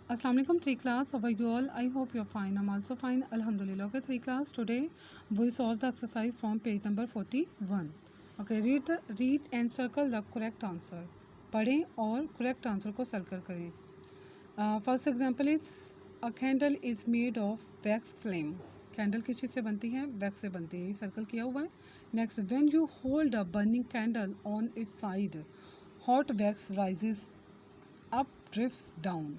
Assalamu alaikum 3 class. How are you all? I hope you're fine. I'm also fine. Alhamdulillah. Okay 3 class. Today we solve the exercise from page number 41. Okay, read and circle the correct answer. पढ़ें और correct answer को circle करें. First example is a candle is made of wax flame. Candle किस चीज़ से बनती है? Wax से बनती है. ये सर्कल किया हुआ है. Next, when you hold a burning candle on its side, hot wax rises up drifts down.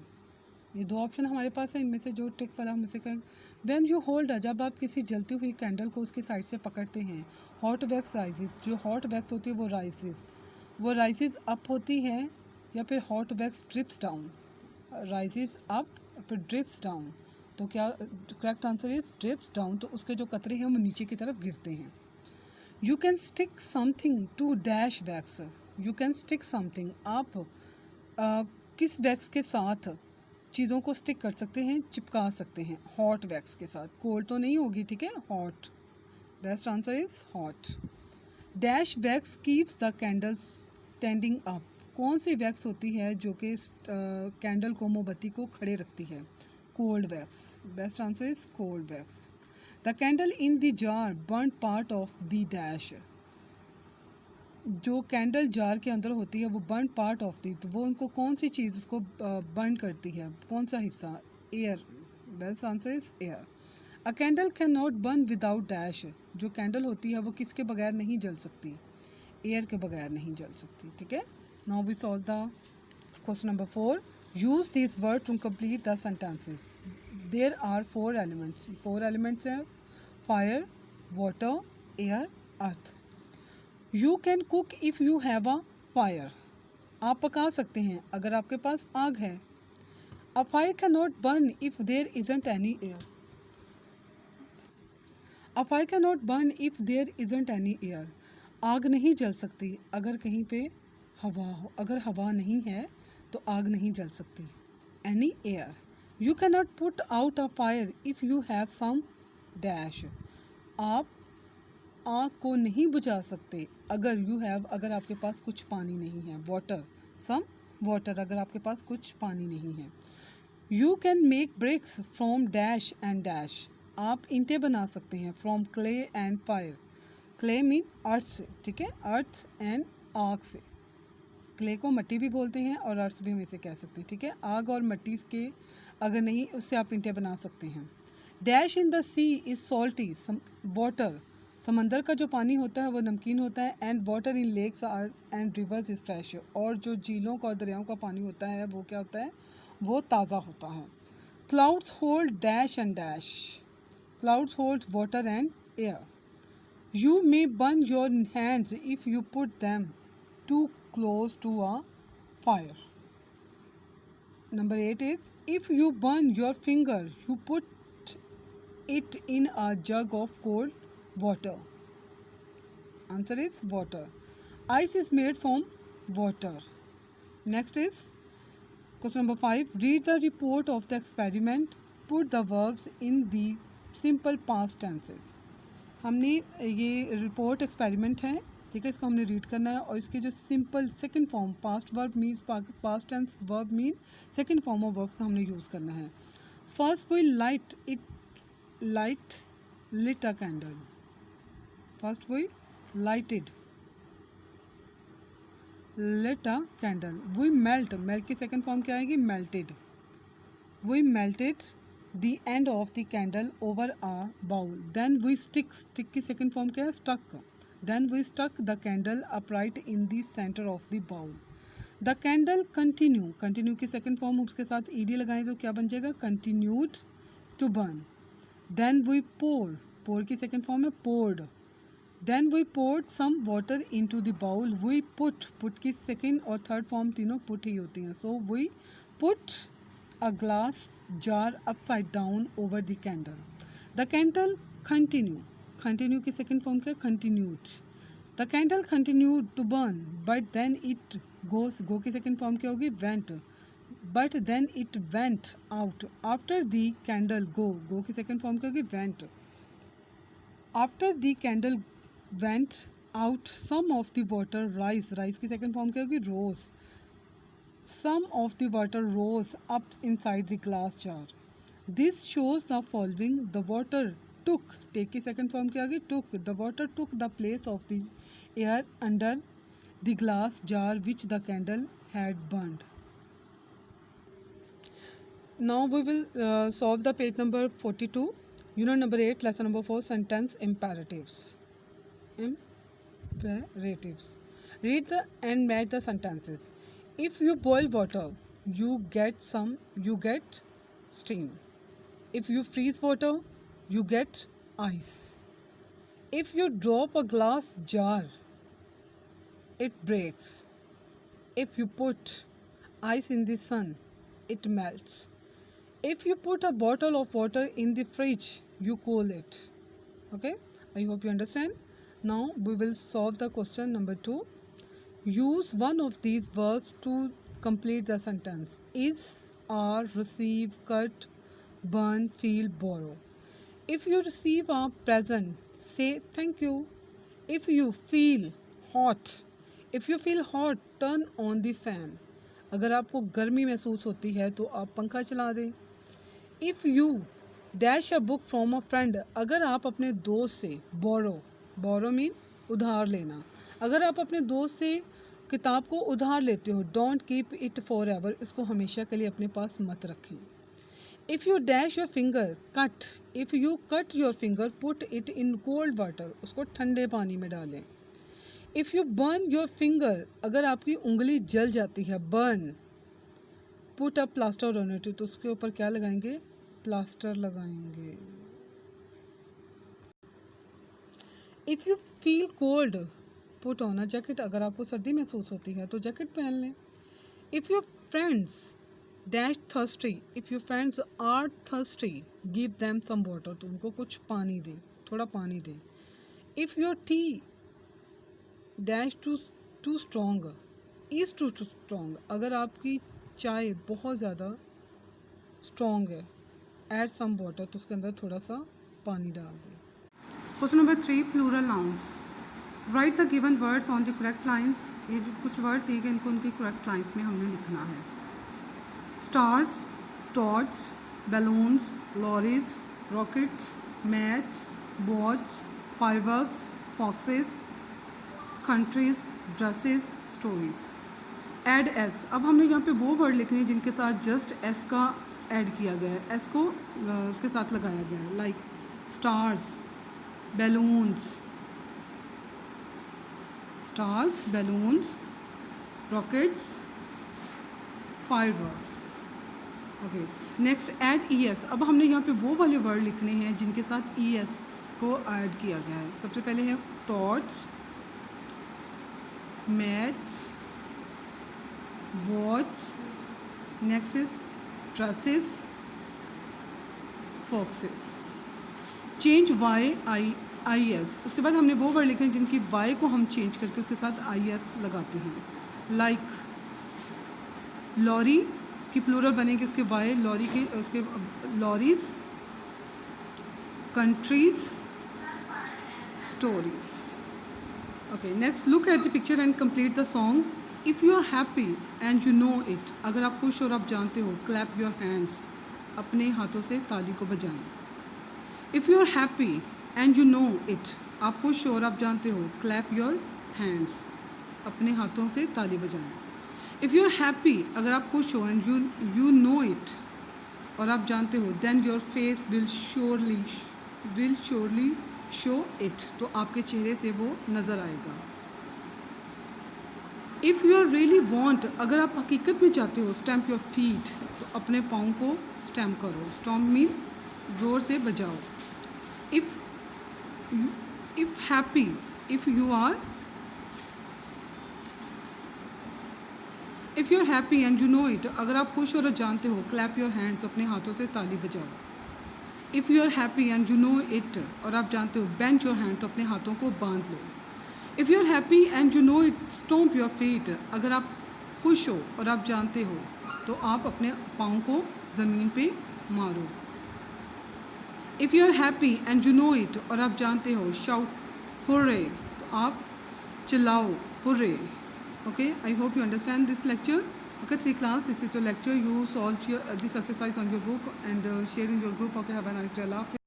ये दो ऑप्शन हमारे पास है. इनमें से जो टिक वाला मुझसे कहें. व्हेन यू होल्ड, जब आप किसी जलती हुई कैंडल को उसकी साइड से पकड़ते हैं, हॉट वैक्स राइजेस, जो हॉट वैक्स होती है वो राइजेस अप होती है, या फिर hot wax drips down. Rises up फिर ड्रिप्स डाउन. तो क्या correct answer is drips down. तो उसके जो कतरे हैं वो नीचे की तरफ गिरते हैं. You can stick something to dash wax. You can stick something, आप किस वैक्स के साथ चीज़ों को स्टिक कर सकते हैं, चिपका सकते हैं. हॉट वैक्स के साथ. कोल्ड तो नहीं होगी, ठीक है. Hot. Best answer is hot. Dash wax keeps the candles standing up. कौन सी वैक्स होती है जो कि कैंडल को, मोमबत्ती को खड़े रखती है? Cold wax. Best answer is cold wax. The candle in the jar burn part of the dash. जो कैंडल जार के अंदर होती है वो बर्न पार्ट ऑफ दी, तो वो उनको कौन सी चीज़ उसको बर्न करती है? कौन सा हिस्सा? Air. Best answer is air. A candle can not burn without dash. जो कैंडल होती है वो किसके बगैर नहीं जल सकती? एयर के बगैर नहीं जल सकती. ठीक है. Now we solve the question number 4. Use this word to complete the sentences. There are 4 elements. 4 elements हैं. Fire, water, air, earth. You can cook if you have a fire. आप पका सकते हैं अगर आपके पास आग है. A fire can not burn if there isn't any air. A fire can not burn if there isn't any air. आग नहीं जल सकती अगर कहीं पे हवा हो. अगर हवा नहीं है तो आग नहीं जल सकती. Any air. You can not put out a fire if you have some dash. आप आग को नहीं बुझा सकते अगर आपके पास कुछ पानी नहीं है. वाटर, सम वाटर, अगर आपके पास कुछ पानी नहीं है. You can make bricks from dash and dash. आप ईंटें बना सकते हैं from clay and fire. Clay mean earth से, ठीक है. अर्थ एंड आग से. क्ले को मिट्टी भी बोलते हैं और अर्थ भी हम इसे कह सकते हैं, ठीक है. आग और मिट्टी के अगर नहीं, उससे आप ईंटें बना सकते हैं. Dash in the sea is salty. Water, समंदर का जो पानी होता है वो नमकीन होता है. And water in lakes are and rivers is fresh. और जो झीलों का और दरियाओं का पानी होता है वो क्या होता है? वो ताज़ा होता है. Clouds hold dash and dash. Clouds hold water and air. You may burn your hands if you put them too close to a fire. Number 8 is, if you burn your finger, you put it in a jug of cold water. Answer is water. Ice is made from water. Next is question number 5. Read the report of the experiment. Put the verbs in the simple past tenses. हमने ये report experiment है, ठीक है. इसको हमने read करना है और इसके जो simple second form, past verb means past tense verb mean second form of verb हमने यूज़ करना है. First we lit a candle. First we lighted lit a candle. We melt की सेकंड फॉर्म क्या आएगी? Melted. We melted the end of the candle over a bowl. Then we stick की second form क्या है? stuck. Then we stuck the candle upright in the center of the bowl. The candle continue की second form उसके साथ ed लगाएं तो क्या बन जाएगा? continued to burn. Then we pour की second form है poured. Then we poured some water into the bowl. We put की second और third form तीनों put ही होती हैं. So we put a glass jar upside down over the candle. The candle continue की second form क्या? continued. The candle continued to burn, but then it go की second form क्या होगी? went. But then it went out. After the candle go की second form क्या होगी? went. After the candle went out, some of the water rise की second form क्या होगी? rose. some of the water rose up inside the glass jar. This shows the following: the water took, take की second form के आगे took, the water took the place of the air under the glass jar which the candle had burned. Now we will solve the page number 42, unit number 8, lesson number 4, sentence imperatives. Imperatives. Read the and match the sentences. If you boil water, you get steam. If you freeze water, you get ice. If you drop a glass jar, it breaks. If you put ice in the sun, it melts. If you put a bottle of water in the fridge, you cool it. Okay, I hope you understand. Now we will solve the question number 2. Use one of these verbs to complete the sentence. Is, are, receive, cut, burn, feel, borrow. If you receive a present, say thank you. If you feel hot, turn on the fan. अगर आपको गर्मी महसूस होती है तो आप पंखा चला दें. If you dash a book from a friend, अगर आप अपने दोस्त से borrow mean उधार लेना. अगर आप अपने दोस्त से किताब को उधार लेते हो, don't keep it forever, इसको हमेशा के लिए अपने पास मत रखें. If you dash your finger, cut. If you cut your finger, put it in cold water, उसको ठंडे पानी में डालें. If you burn your finger, अगर आपकी उंगली जल जाती है, burn, put a plaster on it, तो उसके ऊपर क्या लगाएंगे? प्लास्टर लगाएंगे. If you feel cold, put on a jacket. अगर आपको सर्दी महसूस होती है तो जैकेट पहन लें. If your friends dash thirsty, if your friends are thirsty, give them some water, तो उनको कुछ पानी दें, थोड़ा पानी दें. If your tea dash too strong, is too strong, अगर आपकी चाय बहुत ज़्यादा स्ट्रॉन्ग है, add some water, तो उसके अंदर थोड़ा सा पानी डाल दें. Question number 3, plural nouns. Write the given words on the correct lines. ये कुछ वर्ड दिए गए, इनको उनकी correct lines में हमने लिखना है. Stars, torch, balloons, lorries, rockets, mats, boats, fireworks, foxes, countries, dresses, stories. Add s. अब हमने यहाँ पे वो वर्ड लिखने हैं जिनके साथ जस्ट s का ऐड किया गया है, s को उसके साथ लगाया गया है, like stars, balloons, rockets, fireworks. Okay, next add es. अब हमने यहाँ पे वो वाले वर्ड लिखने हैं जिनके साथ es को ऐड किया गया है. सबसे पहले है torch, mats, watch, next is dresses, foxes. Change y i s. उसके बाद हमने वो वर्ड लिखे हैं जिनकी y को हम चेंज करके उसके साथ i s लगाते हैं, लाइक लॉरी की प्लूरल बनेगी उसके y, लॉरी के उसके lorries, countries, stories. Okay, next look at the picture and complete the song. If you are happy and you know it, अगर आप खुश और आप जानते हो, क्लैप योर हैंड्स, अपने हाथों से ताली को बजाएं. If you are happy and you know it, आप खुश हो और आप जानते हो, क्लैप योर हैंड्स, अपने हाथों से ताली बजाएं. इफ़ यू आर हैप्पी, अगर आप खुश हो एंड यू नो इट, और आप जानते हो, then your face will surely show it, तो आपके चेहरे से वो नज़र आएगा. If you are really want, अगर आप हकीकत में चाहते हो, स्टैम्प योर फीट, तो अपने पाँव को स्टैम्प करो. स्टॉम्प मीन ज़ोर से बजाओ. If happy, if you are happy and you know it, अगर आप खुश और जानते हो, क्लैप योर हैंड्स, अपने हाथों से ताली बजाओ. If you are happy and you know it, और आप जानते हो, बेंड योर हैंड, तो अपने हाथों को बांध लो. If you are happy and you know it, stomp your feet, अगर आप खुश हो और आप जानते हो, तो आप अपने पाँव को ज़मीन पे मारो. If you are happy and you know it, और आप जानते हो, शाउट हुर्रे, तो आप चिल्लाओ hurray. Okay, I hope you understand this lecture. Okay, 3 class, this is your lecture. You solve this exercise on your book and share in your group. Okay, have a nice day. Allah Hafiz.